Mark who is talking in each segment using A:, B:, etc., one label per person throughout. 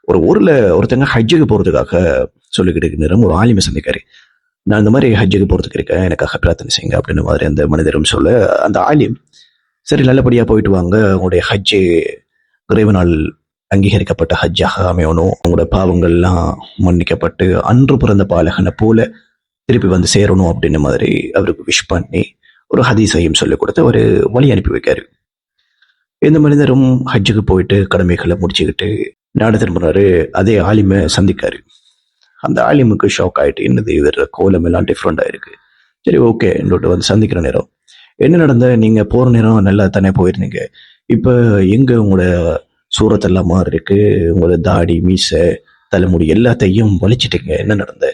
A: ஒரு ஊர்ல ஒருத்தங்க ஹஜ்ஜுக்கு போறதுக்காக சொல்லிக்கிட்டு இருக்க நேரம் ஒரு ஆலிமை சந்திக்காரு. நான் இந்த மாதிரி ஹஜ்ஜுக்கு போறதுக்கு இருக்கேன், எனக்காக பிரார்த்தனை செய்யுங்க அப்படின்னு மாதிரி அந்த மனிதரும் சொல்ல, அந்த ஆலிம் சரி நல்லபடியா போயிட்டு வாங்க, உங்களுடைய ஹஜ்ஜு இறைவனால் அங்கீகரிக்கப்பட்ட ஹஜ்ஜாக அமையணும், உங்களோட பாவங்கள்லாம் மன்னிக்கப்பட்டு அன்று பிறந்த பாலகனை போல திருப்பி வந்து சேரணும் அப்படின்னு மாதிரி அவருக்கு விஷ் பண்ணி ஒரு ஹதீஸையும் சொல்லிக் கொடுத்து ஒரு வழி அனுப்பி வைக்காரு. இந்த மனிதரும் ஹஜ்ஜுக்கு போயிட்டு கடமைகளை முடிச்சுக்கிட்டு நாடு திரும்பினாரு. அதே ஆலிமை சந்திக்காரு. அந்த ஆலிமுக்கு ஷாக் ஆயிட்டு, என்னது இவர் கோலம் எல்லாம் டிஃப்ரெண்டா இருக்கு. சரி ஓகே என்னோட வந்து சந்திக்கிற நேரம் என்ன நடந்த, நீங்க போற நேரம் நல்லா தானே போயிருந்தீங்க, இப்ப எங்க உங்களோட சூரத்தெல்லாம் மாறி இருக்கு, உங்களோட தாடி மீசை தலைமுடி எல்லாத்தையும் வலிச்சிட்டீங்க, என்ன நடந்த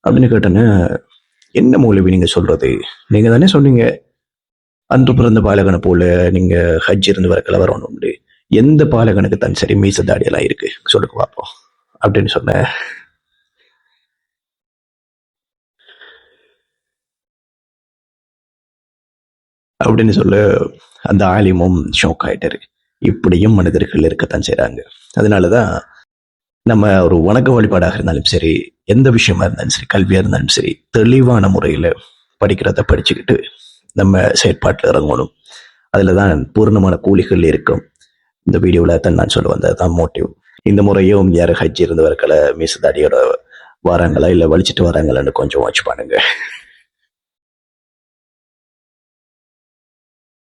A: அப்படின்னு கேட்டேன்னு, என்ன மௌலவி நீங்க சொல்றது, நீங்க தானே சொன்னீங்க அன்று பிறந்த பாலகனை போல நீங்க ஹஜ் இருந்து வர கலவரம், எந்த பாலகனுக்கு தான் சரி மீச தாடியெல்லாம் இருக்கு சொல்லுங்க பார்ப்போம் அப்படின்னு சொன்னேன். அப்படின்னு சொல்ல அந்த ஆலிமும் ஷோக் ஆயிட்டாரு. இப்படியும் மனிதர்கள் இருக்கத்தான் செய்றாங்க. அதனாலதான் நம்ம ஒரு வணக்க வழிபாடாக இருந்தாலும் சரி, எந்த விஷயமா இருந்தாலும் சரி, கல்வியா இருந்தாலும் சரி, தெளிவான முறையில படிக்கிறத படிச்சுக்கிட்டு நம்ம செயற்பாட்டில் இறங்கணும். அதுலதான் பூர்ணமான கூலிகள் இருக்கும். இந்த வீடியோவில் தான் நான் சொல்ல வந்ததுதான் மோட்டிவ். இந்த முறையும் யாரும் ஹஜ் இருந்து வரக்கல மீசதாடியோட வராங்களா இல்லை வலிச்சிட்டு வராங்களான்னு கொஞ்சம் வாட்ச் பண்ணுங்க.